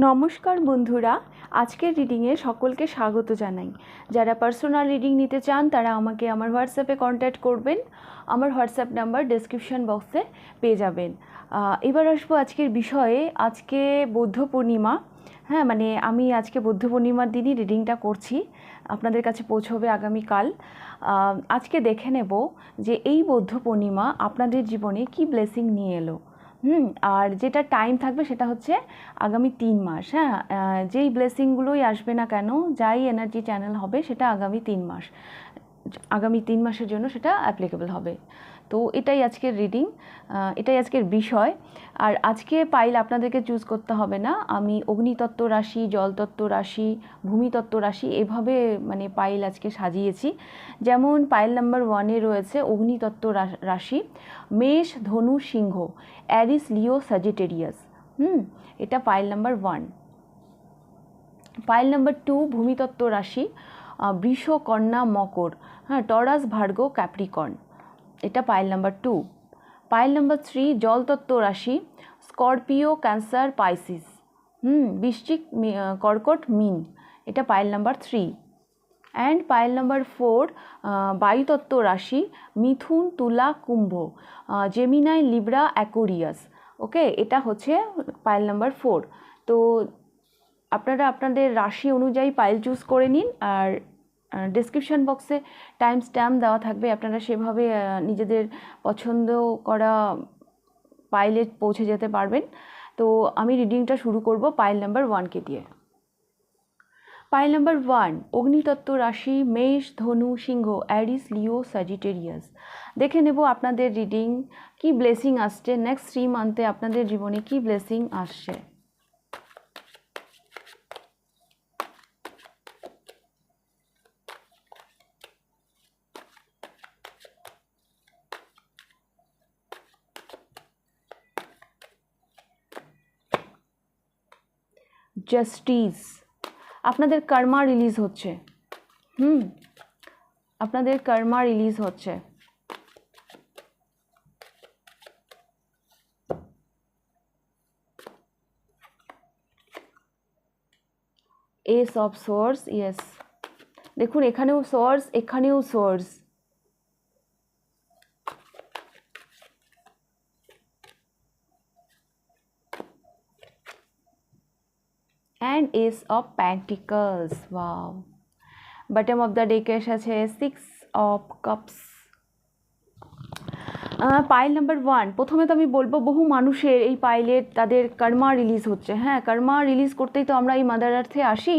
নমস্কার বন্ধুরা, আজকের রিডিংয়ে সকলকে স্বাগত জানাই। যারা পার্সোনাল রিডিং নিতে চান তারা আমাকে আমার হোয়াটসঅ্যাপে কন্ট্যাক্ট করবেন। আমার হোয়াটসঅ্যাপ নাম্বার ডেসক্রিপশন বক্সে পেয়ে যাবেন। এবার আসবো আজকের বিষয়ে। আজকে বৌদ্ধ পূর্ণিমা। হ্যাঁ, মানে আমি আজকে বৌদ্ধ পূর্ণিমার দিনই রিডিংটা করছি, আপনাদের কাছে পৌঁছবে আগামীকাল। আজকে দেখে নেব যে এই বৌদ্ধ পূর্ণিমা আপনাদের জীবনে কি ব্লেসিং নিয়ে এলো। আর যেটা টাইম থাকবে সেটা হচ্ছে আগামী 3 মাস। হ্যাঁ, যেই ব্লেসিংগুলোই আসবে না কেন, যাই এনার্জি চ্যানেল হবে, সেটা আগামী 3 মাস, আগামী 3 মাসের জন্য সেটা অ্যাপ্লিকেবল হবে। তো এটাই আজকের রিডিং, এটাই আজকের বিষয়। আর আজকে পাইল আপনাদেরকে চুজ করতে হবে না। আমি অগ্নিতত্ত্ব রাশি, জলতত্ত্ব রাশি, ভূমিতত্ত্ব রাশি এভাবে মানে পাইল আজকে সাজিয়েছি। যেমন পাইল নাম্বার 1-এ রয়েছে অগ্নিতত্ত্ব রাশি, মেষ, ধনু, সিংহ, অ্যারিস, লিও, স্যাজিটেরিয়াস। এটা পাইল নাম্বার 1। পাইল নাম্বার 2 ভূমিতত্ত্ব রাশি, বৃষ, কন্যা, মকর, হ্যাঁ, টরাস, ভার্গো, ক্যাপ্রিকর্ন। এটা পাইল নাম্বার 2। পাইল নাম্বার 3 জলতত্ত্ব রাশি, স্করপিও, ক্যান্সার, পাইসিস, বৃশ্চিক, কর্কট, মীন। এটা pile number 3। And pile number 4 বায়ুতত্ত্ব রাশি, মিথুন, তুলা, কুম্ভ, জেমিনাই, লিব্রা, অ্যাকোরিয়াস। ওকে, এটা হচ্ছে পাইল নাম্বার 4। তো আপনারা আপনাদের রাশি অনুযায়ী পাইল চুজ করে নিন। আর ডেসক্রিপশন বক্সে টাইম স্ট্যাম্প দেওয়া থাকবে, আপনারা সেভাবে নিজেদের পছন্দ করা পাইলে পৌঁছে যেতে পারবেন। তো আমি রিডিংটা শুরু করব পাইল নাম্বার 1-কে দিয়ে। পাইল নাম্বার 1 অগ্নিতত্ত্ব রাশি, মেষ, ধনু, সিংহ, অ্যারিস, লিও, স্যাজিটেরিয়াস। দেখে নেব আপনাদের রিডিং কি ব্লেসিং আসছে, নেক্সট 3 মান্থে আপনাদের জীবনে কি ব্লেসিং আসছে। জাস্টিস, আপনাদের কর্মা রিলিজ হচ্ছে। আপনাদের কর্মা রিলিজ হচ্ছে। এস অফ সোর্স, ইয়েস, দেখুন এখানেও সোর্স, এখানেও source. And S of pentacles, wow. Bottom of the ডেকে এসেছে 6 অফ কাপস। পাইল নাম্বার 1, প্রথমে তো আমি বলবো বহু মানুষের এই পাইলের তাদের কর্মা রিলিজ হচ্ছে। হ্যাঁ, কর্মা রিলিজ করতেই তো আমরা এই মাদার আর্থে আসি।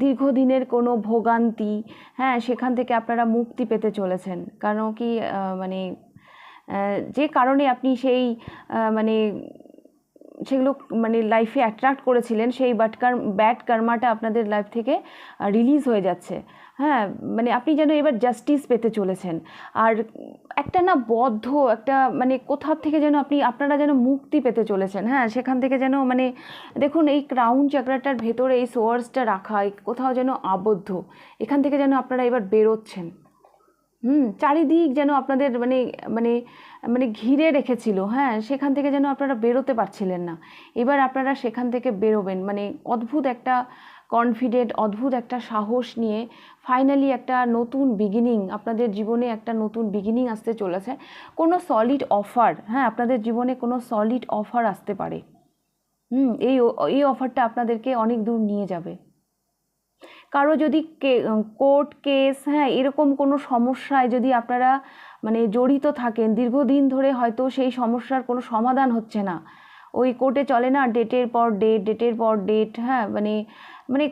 দীর্ঘদিনের কোনো ভোগান্তি, হ্যাঁ, সেখান থেকে আপনারা মুক্তি পেতে চলেছেন। কারণ কি মানে যে কারণে আপনি সেই মানে সেগুলো মানে লাইফে অ্যাট্রাক্ট করেছিলেন, সেই ব্যাড কর্মাটা আপনাদের লাইফ থেকে রিলিজ হয়ে যাচ্ছে। হ্যাঁ, মানে আপনি যেন এবার জাস্টিস পেতে চলেছেন। আর একটা না বদ্ধ একটা মানে কোথাও থেকে যেন আপনারা যেন মুক্তি পেতে চলেছেন। হ্যাঁ, সেখান থেকে যেন মানে দেখুন এই ক্রাউন চাকরাটার ভেতরে এই সোয়ার্সটা রাখা, কোথাও যেন আবদ্ধ, এখান থেকে যেন আপনারা এবার বেরোচ্ছেন। চারিদিক যেন আপনাদের মানে মানে মানে ঘিরে রেখেছিল। হ্যাঁ, সেখান থেকে যেন আপনারা বেরোতে পারছিলেন না। এবার আপনারা সেখান থেকে বেরোবেন, মানে অদ্ভুত একটা কনফিডেন্ট, অদ্ভুত একটা সাহস নিয়ে ফাইনালি একটা নতুন বিগিনিং, আপনাদের জীবনে একটা নতুন বিগিনিং আসতে চলেছে। কোনো সলিড অফার, হ্যাঁ, আপনাদের জীবনে কোনো সলিড অফার আসতে পারে। এই অফারটা আপনাদেরকে অনেক দূর নিয়ে যাবে। কারো যদি কোর্ট কেস, হ্যাঁ, এরকম কোনো সমস্যায় যদি আপনারা মানে জড়িত থাকেন, দীর্ঘদিন ধরে হয়তো সেই সমস্যার কোনো সমাধান হচ্ছে না, ওই কোর্টে চলে না ডেটের পর ডেট, ডেটের পর ডেট, হ্যাঁ, মানে মানে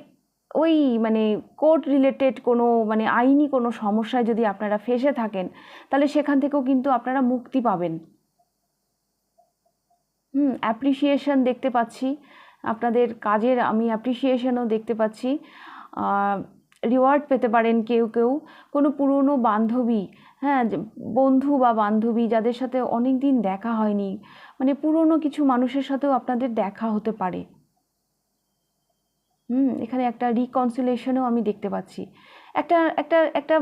ওই মানে কোর্ট রিলেটেড কোনো মানে আইনি কোনো সমস্যায় যদি আপনারা ফেঁসে থাকেন, তাহলে সেখান থেকেও কিন্তু আপনারা মুক্তি পাবেন। অ্যাপ্রিসিয়েশন দেখতে পাচ্ছি, আপনাদের কাজের আমি অ্যাপ্রিসিয়েশনও দেখতে পাচ্ছি। রিওয়ার্ড পেতে পারেন কেউ কেউ, কোনো পুরনো বান্ধবী, হ্যাঁ, বন্ধু বা বান্ধবী যাদের সাথে অনেক দিন দেখা হয়নি, মানে পুরনো কিছু মানুষের সাথেও আপনাদের দেখা হতে পারে। এখানে একটা রিকনসিলেশনও আমি দেখতে পাচ্ছি। একটা একটা একটা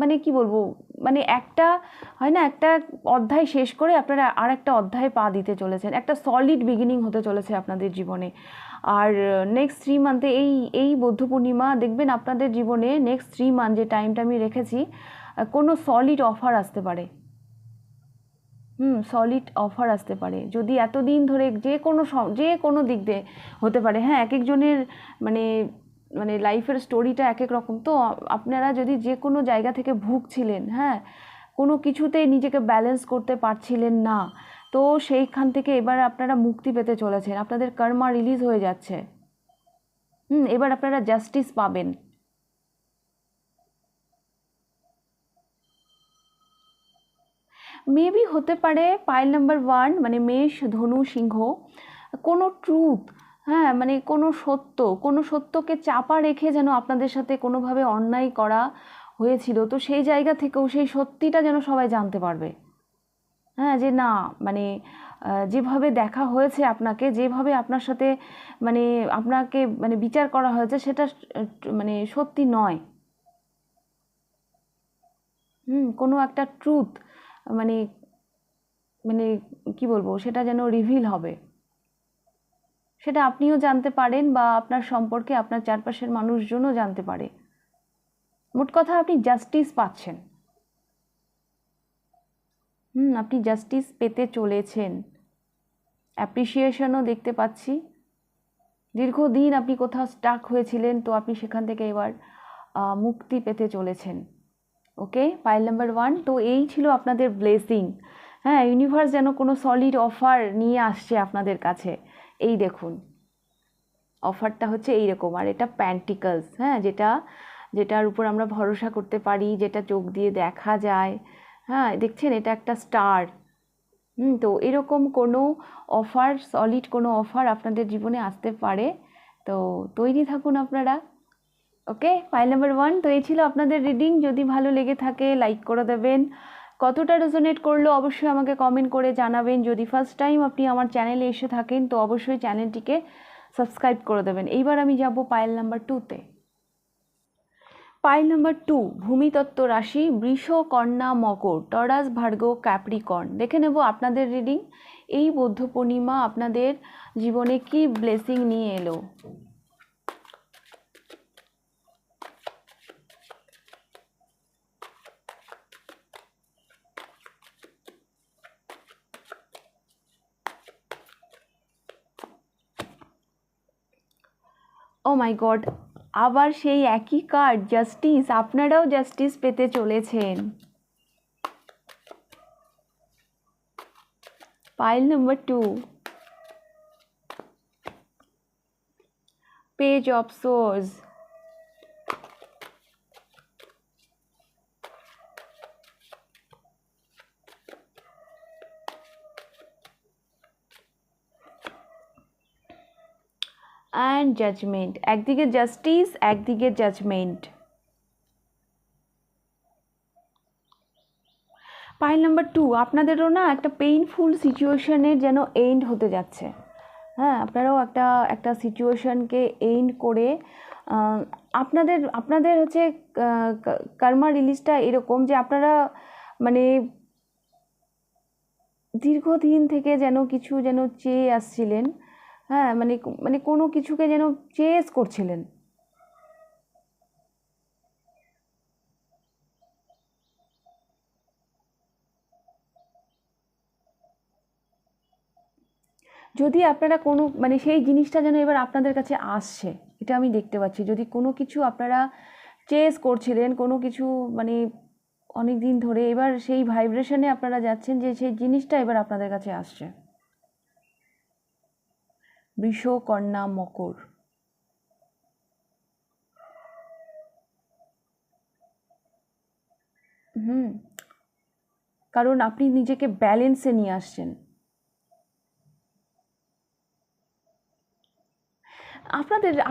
মানে কি বলবো, মানে একটা হয় না, একটা অধ্যায় শেষ করে আপনারা আর একটা অধ্যায়ে পা দিতে চলেছেন, একটা সলিড বিগিনিং হতে চলেছে আপনাদের জীবনে। আর নেক্সট 3 মান্থে এই বৌদ্ধ পূর্ণিমা দেখবেন আপনাদের জীবনে নেক্সট 3 মান্থ যে টাইমটা আমি রেখেছি, কোনো সলিড অফার আসতে পারে। সলিড অফার আসতে পারে, যদি এতদিন ধরে যে কোনো দিক দিয়ে হতে পারে। হ্যাঁ, এক একজনের মানে মানে লাইফের স্টোরিটা এক এক রকম। তো আপনারা যদি যে কোনো জায়গা থেকে ভুগছিলেন, হ্যাঁ, কোনো কিছুতেই নিজেকে ব্যালেন্স করতে পারছিলেন না, তো সেইখান থেকে এবার আপনারা মুক্তি পেতে চলেছেন, আপনাদের কর্মা রিলিজ হয়ে যাচ্ছে। এবার আপনারা জাস্টিস পাবেন। মেবি হতে পারে পাইল নাম্বার 1 মানে মেষ, ধনু, সিংহ, কোনো ট্রুথ, হ্যাঁ, মানে কোনো সত্যকে চাপা রেখে যেন আপনাদের সাথে কোনোভাবে অন্যায় করা হয়েছিল, তো সেই জায়গা থেকেও সেই সত্যিটা যেন সবাই জানতে পারবে। হ্যাঁ, যে না মানে যেভাবে দেখা হয়েছে আপনাকে, যেভাবে আপনার সাথে মানে আপনাকে মানে বিচার করা হয়েছে, সেটা মানে সত্যি নয়। কোনো একটা ট্রুথ মানে মানে কি বলবো, সেটা যেন রিভিল হবে, সেটা আপনিও জানতে পারেন বা আপনার সম্পর্কে আপনার চারপাশের মানুষজনও জানতে পারে। মোট কথা আপনি জাস্টিস পাচ্ছেন। আপনি জাস্টিস পেতে চলেছেন। অ্যাপ্রিসিয়েশনও দেখতে পাচ্ছি। দীর্ঘদিন আপনি কোথাও স্টাক হয়েছিলেন, তো আপনি সেখান থেকে এবার মুক্তি পেতে চলেছেন। ওকে, পাইল নাম্বার 1। তো এই ছিল আপনাদের ব্লেসিং। হ্যাঁ, ইউনিভার্স যেন কোনো সলিড অফার নিয়ে আসছে আপনাদের কাছে। এই দেখুন, অফারটা হচ্ছে এইরকম, আর এটা প্যান্টিকলস, হ্যাঁ, যেটার উপর আমরা ভরসা করতে পারি, যেটা চোখ দিয়ে দেখা যায়। হ্যাঁ, দেখছেন এটা একটা স্টার। তো এরকম কোনো অফার, সলিড কোনো অফার আপনাদের জীবনে আসতে পারে, তো তৈরি থাকুন আপনারা। ওকে, ফাইল নাম্বার 1। তো এই ছিল আপনাদের রিডিং। যদি ভালো লেগে থাকে লাইক করে দেবেন। কতটা রেজোনেট করলো অবশ্যই আমাকে কমেন্ট করে জানাবেন। যদি ফার্স্ট টাইম আপনি আমার চ্যানেলে এসে থাকেন, তো অবশ্যই চ্যানেলটিকে সাবস্ক্রাইব করে দেবেন। এইবার আমি যাব পাইল নাম্বার 2তে। পাইল নাম্বার 2, ভূমিতত্ত্ব রাশি বৃষ, কন্যা, মকর, টরাস, ভার্গ, ক্যাপ্রিকর্ন। দেখে নেব আপনাদের রিডিং। এই বৌদ্ধ পূর্ণিমা আপনাদের জীবনে কি ব্লেসিং নিয়ে এলো। ও মাই গড, আবার সেই একই কার্ড, জাস্টিস। আপনারাও জাস্টিস পেতে চলেছেন। Pile number 2, page of swords, and judgement. একদিকে জাস্টিস, একদিকে জাজমেন্ট। পাইল নাম্বার 2, আপনাদেরও না একটা পেইনফুল সিচুয়েশনের যেন এন্ড হতে যাচ্ছে। হ্যাঁ, আপনারাও একটা সিচুয়েশনকে এন্ড করে আপনাদের হচ্ছে কর্মা রিলিজটা এরকম যে আপনারা মানে দীর্ঘদিন থেকে যেন কিছু যেন চেয়ে আসছিলেন। হ্যাঁ, মানে মানে কোনো কিছুকে যেন চেস করছিলেন। যদি আপনারা কোনো মানে সেই জিনিসটা যেন এবার আপনাদের কাছে আসছে, এটা আমি দেখতে পাচ্ছি। যদি কোনো কিছু আপনারা চেস করছিলেন, কোনো কিছু মানে অনেক দিন ধরে, এবার সেই ভাইব্রেশনে আপনারা যাচ্ছেন যে সেই জিনিসটা এবার আপনাদের কাছে আসছে। বৃষ, কন্যা, মকর। কারণ আপনি নিজেকে ব্যালেন্সে নিয়ে আসছেন।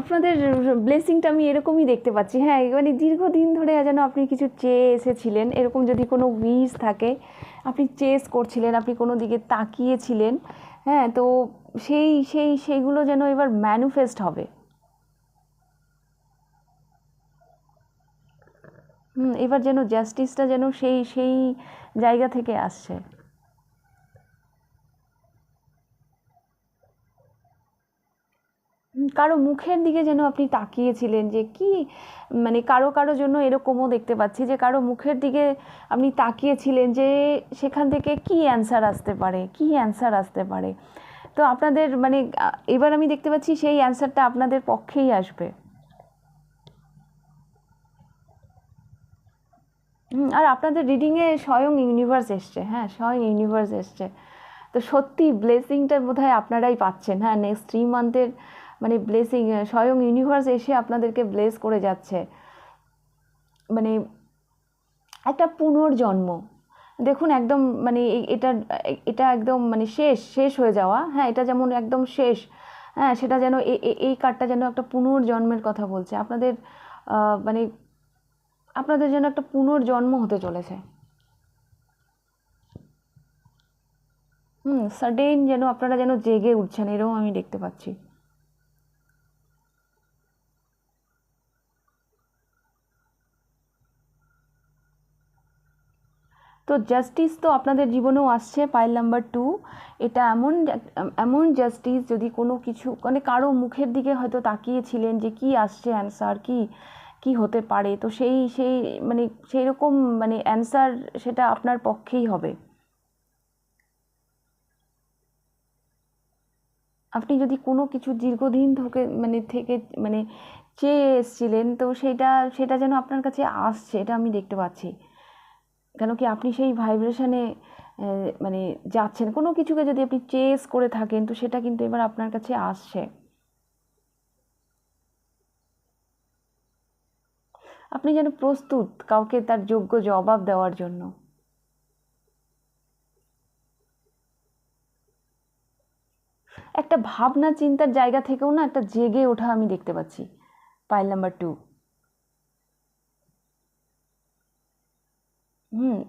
আপনাদের ব্লেসিংটা আমি এরকমই দেখতে পাচ্ছি। হ্যাঁ, মানে দীর্ঘদিন ধরে যেন আপনি কিছু চেয়ে এসেছিলেন, এরকম যদি কোনো উইশ থাকে, আপনি চেস করছিলেন, আপনি কোনো দিকে তাকিয়েছিলেন। হ্যাঁ, তো সেইগুলো যেন এবার ম্যানিফেস্ট হবে। এবার যেন জাস্টিসটা যেন সেই সেই জায়গা থেকে আসছে। কারো মুখের দিকে যেন আপনি তাকিয়েছিলেন যে কি, মানে কারো কারো জন্য এরকমও দেখতে পাচ্ছি যে কারো মুখের দিকে আপনি তাকিয়েছিলেন যে সেখান থেকে কি অ্যান্সার আসতে পারে, কি অ্যান্সার আসতে পারে। তো আপনাদের মানে এবার আমি দেখতে পাচ্ছি সেই অ্যান্সারটা আপনাদের পক্ষেই আসবে। আর আপনাদের রিডিংয়ে স্বয়ং ইউনিভার্স এসছে, হ্যাঁ স্বয়ং ইউনিভার্স এসছে। তো সত্যি ব্লেসিংটা বোধহয় আপনারাই পাচ্ছেন। হ্যাঁ, নেক্সট 3 মান্থের মানে ব্লেসিং স্বয়ং ইউনিভার্স এসে আপনাদেরকে ব্লেস করে যাচ্ছে। মানে একটা পুনর্জন্ম। দেখুন একদম মানে এটা এটা একদম মানে শেষ শেষ হয়ে যাওয়া, হ্যাঁ এটা যেমন একদম শেষ, হ্যাঁ সেটা যেন এই কার্ডটা যেন একটা পুনর্জন্মের কথা বলছে। আপনাদের মানে আপনাদের যেন একটা পুনর্জন্ম হতে চলেছে। সাডেন যেন আপনারা যেন জেগে উঠছেন, এরকম আমি দেখতে পাচ্ছি। তো জাস্টিস তো আপনাদের জীবনেও আসছে, পাইল নাম্বার 2। এটা এমন এমন জাস্টিস, যদি কোনো কিছু মানে কারো মুখের দিকে হয়তো তাকিয়েছিলেন যে কি আসছে অ্যান্সার, কি কি হতে পারে, তো সেই সেই মানে সেই রকম মানে অ্যান্সার সেটা আপনার পক্ষেই হবে। আপনি যদি কোনো কিছু দীর্ঘদিন থেকে মানে চেয়ে এসেছিলেন, তো সেটা সেটা যেন আপনার কাছে আসছে, এটা আমি দেখতে পাচ্ছি। কেন কি আপনি সেই ভাইব্রেশনে মানে যাচ্ছেন। কোনো কিছুকে যদি আপনি চেস করে থাকেন, তো সেটা কিন্তু এবার আপনার কাছে আসছে। আপনি যেন প্রস্তুত কাউকে তার যোগ্য জবাব দেওয়ার জন্য। একটা ভাবনা চিন্তার জায়গা থেকেও না একটা জেগে ওঠা আমি দেখতে পাচ্ছি, পাইল নাম্বার 2।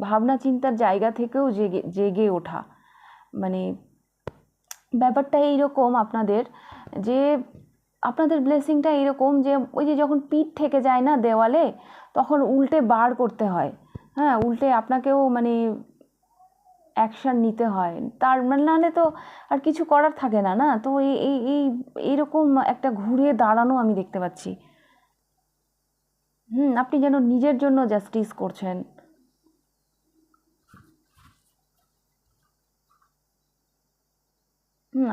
ভাবনা চিন্তার জায়গা থেকেও জেগে জেগে ওঠা। মানে ব্যাপারটা এইরকম আপনাদের, যে আপনাদের ব্লেসিংটা এইরকম যে ওই যে যখন পিঠ থেকে যায় না দেওয়ালে, তখন উল্টে বার করতে হয়। হ্যাঁ, উল্টে আপনাকেও মানে অ্যাকশান নিতে হয়, তার মানে নাহলে তো আর কিছু করার থাকে না, না তো এই এই এই এইরকম একটা ঘুরে দাঁড়ানো আমি দেখতে পাচ্ছি। আপনি যেন নিজের জন্য জাস্টিস করছেন।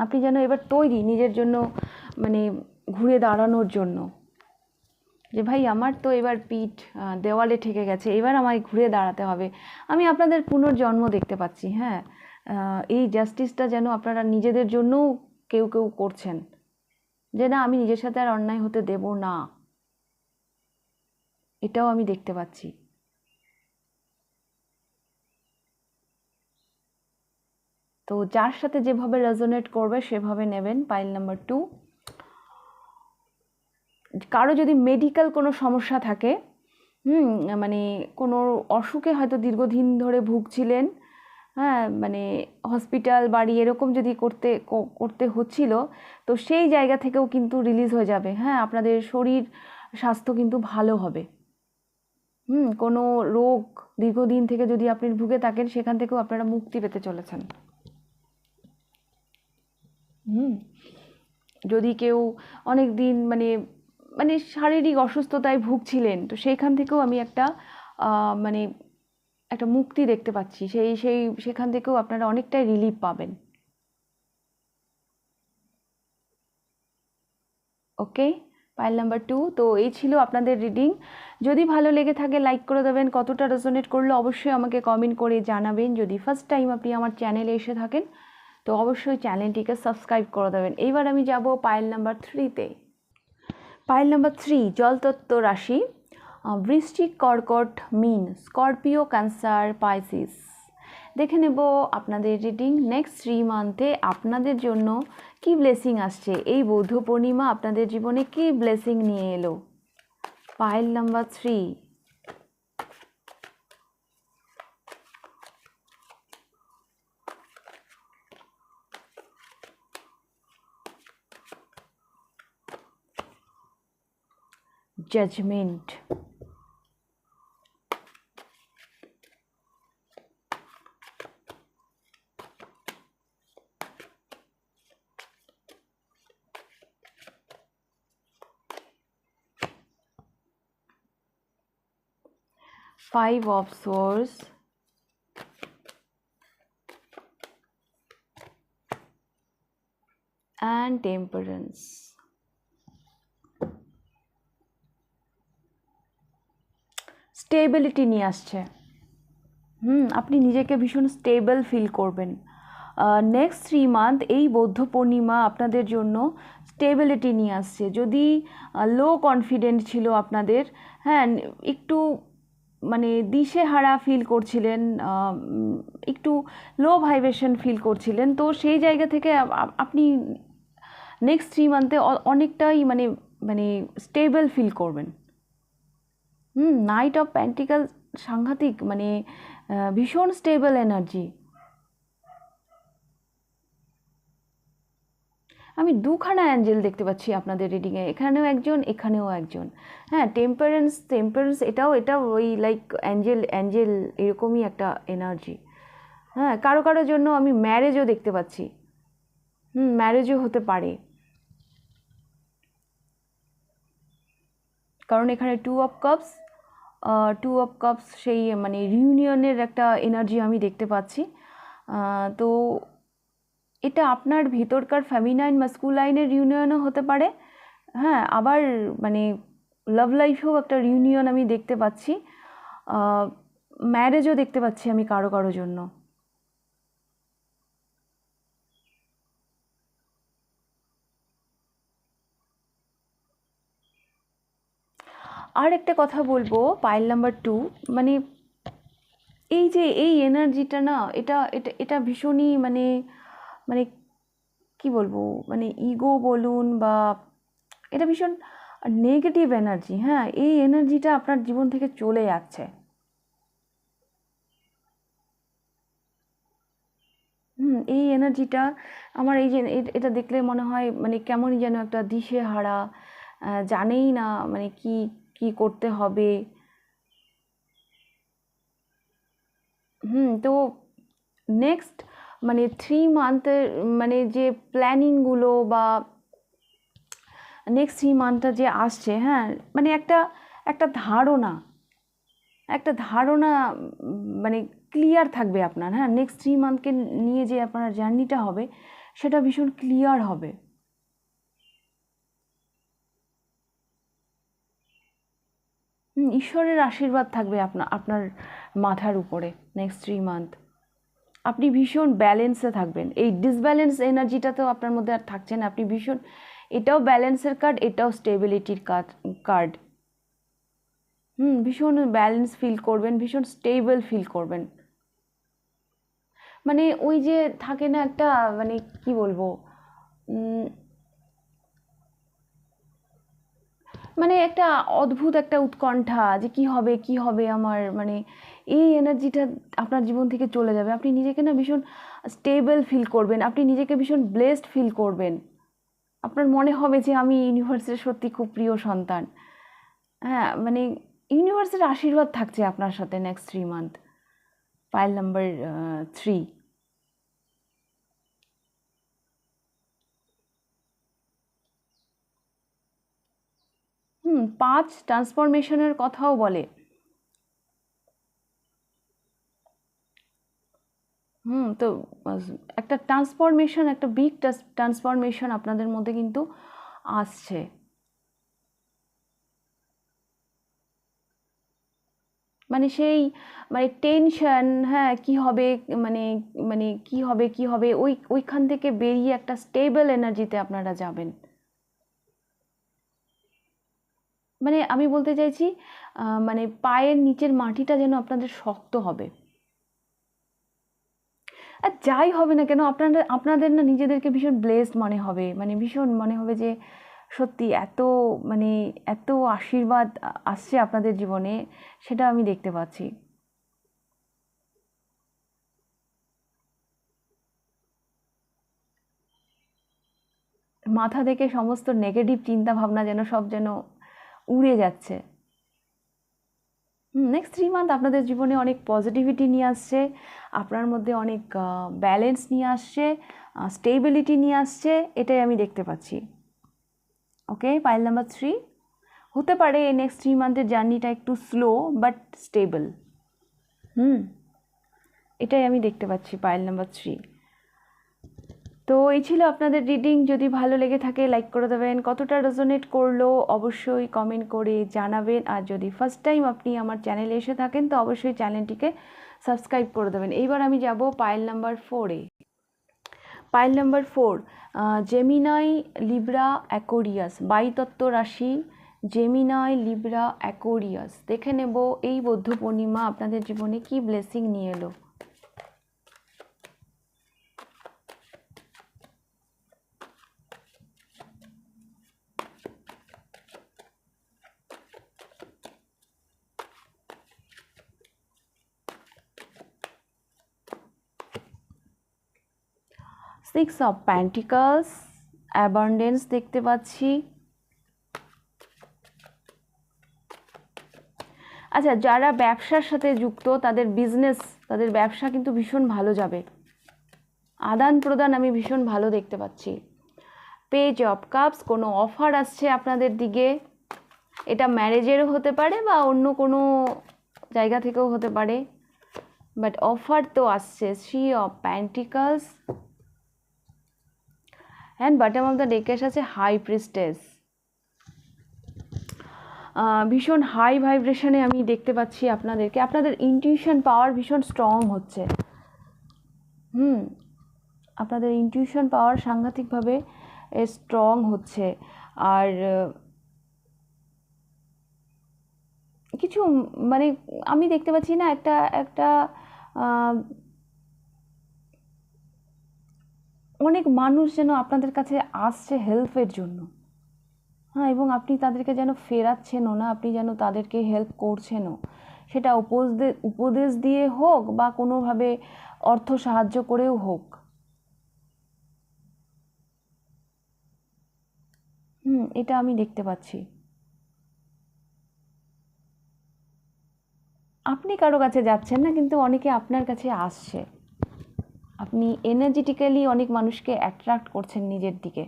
আপনি যেন এবার তৈরি নিজের জন্য মানে ঘুরে দাঁড়ানোর জন্য, যে ভাই আমার তো এবার পিঠ দেওয়ালে ঠেকে গেছে, এবার আমায় ঘুরে দাঁড়াতে হবে। আমি আপনাদের পুনর্জন্ম দেখতে পাচ্ছি। হ্যাঁ, এই জাস্টিসটা যেন আপনারা নিজেদের জন্যও কেউ কেউ করছেন, যে না আমি নিজের সাথে আর অন্যায় হতে দেব না, এটাও আমি দেখতে পাচ্ছি। তো যার সাথে যেভাবে রেজোনেট করবে সেভাবে নেবেন। Pile number 2। কারো যদি মেডিকেল কোনো সমস্যা থাকে, মানে কোনো অসুখে হয়তো দীর্ঘদিন ধরে ভুগছিলেন, হ্যাঁ মানে হসপিটাল বাড়ি এরকম যদি করতে হচ্ছিল, তো সেই জায়গা থেকেও কিন্তু রিলিজ হয়ে যাবে। হ্যাঁ, আপনাদের শরীর স্বাস্থ্য কিন্তু ভালো হবে। কোনো রোগ দীর্ঘদিন থেকে যদি আপনি ভুগে থাকেন, সেখান থেকেও আপনারা মুক্তি পেতে চলেছেন। যদি কেউ অনেক দিন মানে মানে শারীরিক অসুস্থতায় ভুগছিলেন, তো সেইখান থেকেও আমি একটা মানে একটা মুক্তি দেখতে পাচ্ছি। সেখান থেকেও আপনারা অনেকটাই রিলিফ পাবেন। ওকে, পাইল নাম্বার 2। তো এই ছিল আপনাদের রিডিং। যদি ভালো লেগে থাকে লাইক করে দেবেন, কতটা রেজোনেট করলো অবশ্যই আমাকে কমেন্ট করে জানাবেন। যদি ফার্স্ট টাইম আপনি আমার চ্যানেলে এসে থাকেন, তো অবশ্যই চ্যানেলটিকে সাবস্ক্রাইব করে দেবেন। এইবার আমি যাব পাইল নাম্বার 3-তে। পাইল নাম্বার 3 জলতত্ত্ব রাশি, বৃশ্চিক, কর্কট, মীন, স্করপিও, ক্যান্সার, পাইসিস। দেখে নেব আপনাদের রিডিং নেক্সট 3 মান্থে আপনাদের জন্য কি ব্লেসিং আসছে। এই বৌদ্ধ পূর্ণিমা আপনাদের জীবনে কি ব্লেসিং নিয়ে এলো। Pile number 3। Judgement, 5 of Swords, and Temperance. Stability নিয়ে আসছে। আপনি নিজেকে ভীষণ স্টেবল ফিল করবেন। নেক্সট 3 মান্থ এই বৌদ্ধ পূর্ণিমা আপনাদের জন্য স্টেবিলিটি নিয়ে আসছে। যদি লো কনফিডেন্ট ছিল আপনাদের, হ্যাঁ, একটু মানে দিশেহারা ফিল করছিলেন, একটু লো ভাইব্রেশন ফিল করছিলেন, তো সেই জায়গা থেকে আপনি নেক্সট 3 মান্থে অনেকটাই মানে মানে স্টেবল ফিল করবেন। নাইট অফ পেন্টিকাল সাংঘাতিক, মানে ভীষণ স্টেবল এনার্জি। আমি দুখানা অ্যাঞ্জেল দেখতে পাচ্ছি আপনাদের রিডিংয়ে, এখানেও একজন, এখানেও একজন। হ্যাঁ, টেম্পারেন্স এটাও ওই লাইক অ্যাঞ্জেল এরকমই একটা এনার্জি। হ্যাঁ, কারো জন্য আমি ম্যারেজও দেখতে পাচ্ছি। ম্যারেজও হতে পারে, কারণ এখানে 2 অফ কাপস সেই মানে রিউনিয়নের একটা এনার্জি আমি দেখতে পাচ্ছি। তো এটা আপনার ভিতরকার ফেমিনাইন মাস্কুলাইনের রিউনিয়নও হতে পারে। হ্যাঁ, আবার মানে লাভ লাইফেও একটা রিউনিয়ন আমি দেখতে পাচ্ছি, ম্যারেজও দেখতে পাচ্ছি আমি কারো জন্য। আর একটা কথা বলবো, পাইল নাম্বার 2, মানে এই যে এই এনার্জিটা না, এটা এটা এটা ভীষণই মানে মানে কি বলবো, মানে ইগো বলুন বা এটা ভীষণ নেগেটিভ এনার্জি। হ্যাঁ, এই এনার্জিটা আপনার জীবন থেকে চলে যাচ্ছে। এই এনার্জিটা আমার এই যে এটা দেখলে মনে হয় মানে কেমনই যেন একটা দিশেহারা, জানেই না মানে কি করতে হবে। তো নেক্সট মানে 3 মান্থের মানে যে প্ল্যানিংগুলো বা নেক্সট 3 মান্থটা যে আসছে, হ্যাঁ, মানে একটা ধারণা মানে ক্লিয়ার থাকবে আপনার। হ্যাঁ, নেক্সট 3 মান্থকে নিয়ে যে আপনার জার্নিটা হবে সেটা ভীষণ ক্লিয়ার হবে। ঈশ্বরের আশীর্বাদ থাকবে আপনার মাথার উপরে নেক্সট 3 মান্থ। আপনি ভীষণ ব্যালেন্সে থাকবেন। এই ডিসব্যালেন্স এনার্জিটা তো আপনার মধ্যে আর থাকছে না। আপনি ভীষণ, এটাও ব্যালেন্সের কার্ড, এটাও স্টেবিলিটির কার্ড। ভীষণ ব্যালেন্স ফিল করবেন, ভীষণ স্টেবল ফিল করবেন। মানে ওই যে থাকে না একটা, মানে কি বলবো, মানে একটা অদ্ভুত একটা উৎকণ্ঠা যে কি হবে আমার, মানে এই এনার্জিটা আপনার জীবন থেকে চলে যাবে। আপনি নিজেকে না ভীষণ স্টেবল ফিল করবেন, আপনি নিজেকে ভীষণ ব্লেসড ফিল করবেন। আপনার মনে হবে যে আমি ইউনিভার্সের সত্যি খুব প্রিয় সন্তান। হ্যাঁ, মানে ইউনিভার্সের আশীর্বাদ থাকছে আপনার সাথে নেক্সট 3 মান্থ। Pile number 3। 5 ট্রান্সফরমেশনের কথাও বলে। তো একটা ট্রান্সফরমেশন, একটা বিগ ট্রান্সফরমেশন আপনাদের মধ্যে কিন্তু আসছে। মানে সেই মানে টেনশন, হ্যাঁ, কি হবে, মানে মানে কি হবে ওইখান থেকে বেরিয়ে একটা স্টেবল এনার্জিতে আপনারা যাবেন। মানে আমি বলতে চাইছি, মানে পায়ের নিচের মাটিটা যেন আপনাদের শক্ত হবে। আর যাই হবে না কেন, আপনাদের না নিজেদেরকে ভীষণ ব্লেসড মনে হবে, মানে ভীষণ মনে হবে যে সত্যি মানে এত আশীর্বাদ আসছে আপনাদের জীবনে, সেটা আমি দেখতে পাচ্ছি। মাথা থেকে সমস্ত নেগেটিভ চিন্তা ভাবনা সব যেন উড়ে যাচ্ছে। নেক্সট 3 মান্থ আপনাদের জীবনে অনেক পজিটিভিটি নিয়ে আসছে, আপনার মধ্যে অনেক ব্যালেন্স নিয়ে আসছে, স্টেবিলিটি নিয়ে আসছে, এটাই আমি দেখতে পাচ্ছি। ওকে, পাইল নাম্বার 3, হতে পারে এই নেক্সট 3 মান্থের জার্নিটা একটু স্লো বাট স্টেবল। এটাই আমি দেখতে পাচ্ছি পাইল নাম্বার 3। তো এই ছিল আপনাদের রিডিং। যদি ভালো লেগে থাকে লাইক করে দেবেন, কতটা রেজোনেট করলো অবশ্যই কমেন্ট করে জানাবেন। আর যদি ফার্স্ট টাইম আপনি আমার চ্যানেলে এসে থাকেন তো অবশ্যই চ্যানেলটিকে সাবস্ক্রাইব করে দেবেন। এইবার আমি যাব পাইল নাম্বার 4-এ। Pile number 4 Gemini Libra Aquarius, বায়ুতত্ত্ব রাশি জেমিনাই লিব্রা অ্যাকোরিয়াস। দেখে নেব এই বৌদ্ধ পূর্ণিমা আপনাদের জীবনে কি ব্লেসিং নিয়ে এলো। সিক্স অফ প্যান্টিকলস, অ্যাবান্ডেন্স দেখতে পাচ্ছি। আচ্ছা, যারা ব্যবসার সাথে যুক্ত তাদের বিজনেস, তাদের ব্যবসা কিন্তু ভীষণ ভালো যাবে। আদান প্রদান আমি ভীষণ ভালো দেখতে পাচ্ছি। পেজ অফ কাপস, কোনো অফার আসছে আপনাদের দিকে। এটা ম্যারেজেরও হতে পারে বা অন্য কোনো জায়গা থেকেও হতে পারে, বাট অফার তো আসছে। Three of pentacles and bottom of the decks আছে হাই প্রিস্টেস। ভীষণ হাই ভাইব্রেশনে আমি দেখতে পাচ্ছি আপনাদেরকে। আপনাদের ইনটিউশন পাওয়ার ভীষণ স্ট্রং হচ্ছে। আপনাদের ইনটিউশন পাওয়ার সাংঘাতিকভাবে স্ট্রং হচ্ছে। আর কিছু মানে আমি দেখতে পাচ্ছি না, একটা অনেক মানুষ যেন আপনাদের কাছে আসছে হেল্পের জন্য। হ্যাঁ, এবং আপনি তাদেরকে যেন ফেরাচ্ছেনও না, আপনি যেন তাদেরকে হেল্প করছেনও। সেটা উপদেশ দিয়ে হোক বা কোনোভাবে অর্থ সাহায্য করেও হোক। এটা আমি দেখতে পাচ্ছি। আপনি কারো কাছে যাচ্ছেন না, কিন্তু অনেকে আপনার কাছে আসছে। আপনি এনার্জেটিক্যালি অনেক মানুষকে অ্যাট্রাক্ট করছেন নিজের দিকে।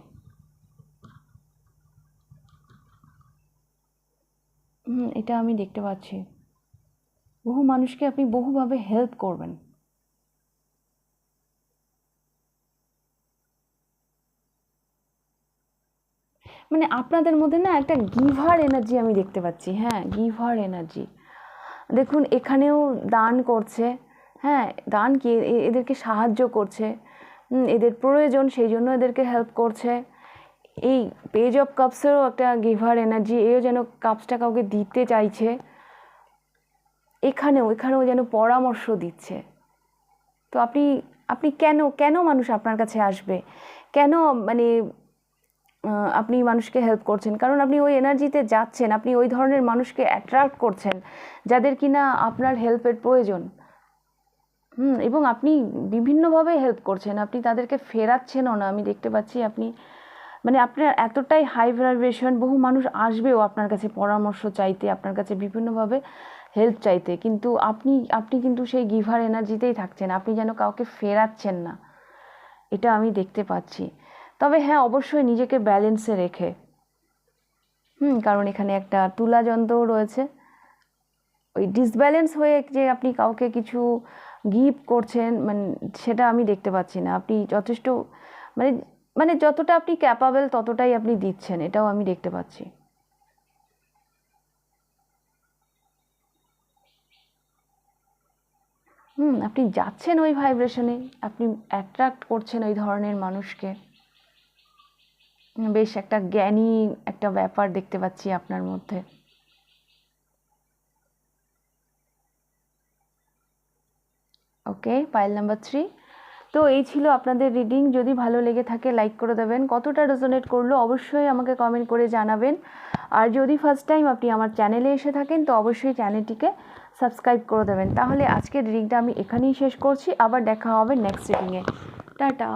এটা আমি দেখতে পাচ্ছি। বহু মানুষকে আপনি বহুভাবে হেল্প করবেন। মানে আপনাদের মধ্যে না একটা গিভার এনার্জি আমি দেখতে পাচ্ছি। হ্যাঁ, গিভার এনার্জি। দেখুন এখানেও দান করছে। হ্যাঁ, দান কি, এদেরকে সাহায্য করছে। এদের প্রয়োজন, সেই জন্য এদেরকে হেল্প করছে। এই পেজ অফ কাপসেরও একটা গিভার এনার্জি, এও যেন কাপসটা কাউকে দিতে চাইছে। এখানেও যেন পরামর্শ দিচ্ছে। তো আপনি কেন মানুষ আপনার কাছে আসবে, কেন মানে আপনি মানুষকে হেল্প করছেন? কারণ আপনি ওই এনার্জিতে যাচ্ছেন, আপনি ওই ধরনের মানুষকে অ্যাট্রাক্ট করছেন যাদের কিনা আপনার হেল্পের প্রয়োজন। এবং আপনি বিভিন্নভাবে হেল্প করছেন, আপনি তাদেরকে ফেরাচ্ছেনও না। আমি দেখতে পাচ্ছি আপনি মানে আপনার এতটাই হাই ভাইব্রেশন, বহু মানুষ আসবেও আপনার কাছে পরামর্শ চাইতে, আপনার কাছে বিভিন্নভাবে হেল্প চাইতে, কিন্তু আপনি কিন্তু সেই গিভার এনার্জিতেই থাকছেন, আপনি যেন কাউকে ফেরাচ্ছেন না। এটা আমি দেখতে পাচ্ছি। তবে হ্যাঁ, অবশ্যই নিজেকে ব্যালেন্সে রেখে। কারণ এখানে একটা তুলা যন্ত্রও রয়েছে। ওই ডিসব্যালেন্স হয়ে যে আপনি কাউকে কিছু গিফট করছেন, মানে সেটা আমি দেখতে পাচ্ছি না। আপনি যথেষ্ট মানে যতটা আপনি ক্যাপাবেল ততটাই আপনি দিচ্ছেন, এটাও আমি দেখতে পাচ্ছি। আপনি যাচ্ছেন ওই ভাইব্রেশনে, আপনি অ্যাট্রাক্ট করছেন ওই ধরনের মানুষকে। বেশ একটা জ্ঞানী একটা ব্যাপার দেখতে পাচ্ছি আপনার মধ্যে। ওকে, পাইল নাম্বার 3। তো এই ছিল আপনাদের রিডিং। যদি ভালো লেগে থাকে লাইক করে দেবেন, কতটা রেজোনেট করলো অবশ্যই আমাকে কমেন্ট করে জানাবেন। আর যদি ফার্স্ট টাইম আপনি আমার চ্যানেলে এসে থাকেন তো অবশ্যই চ্যানেলটিকে সাবস্ক্রাইব করে দেবেন। তাহলে আজকের রিডিংটা আমি এখানেই শেষ করছি, আবার দেখা হবে নেক্সট রিডিংয়ে। টাটা।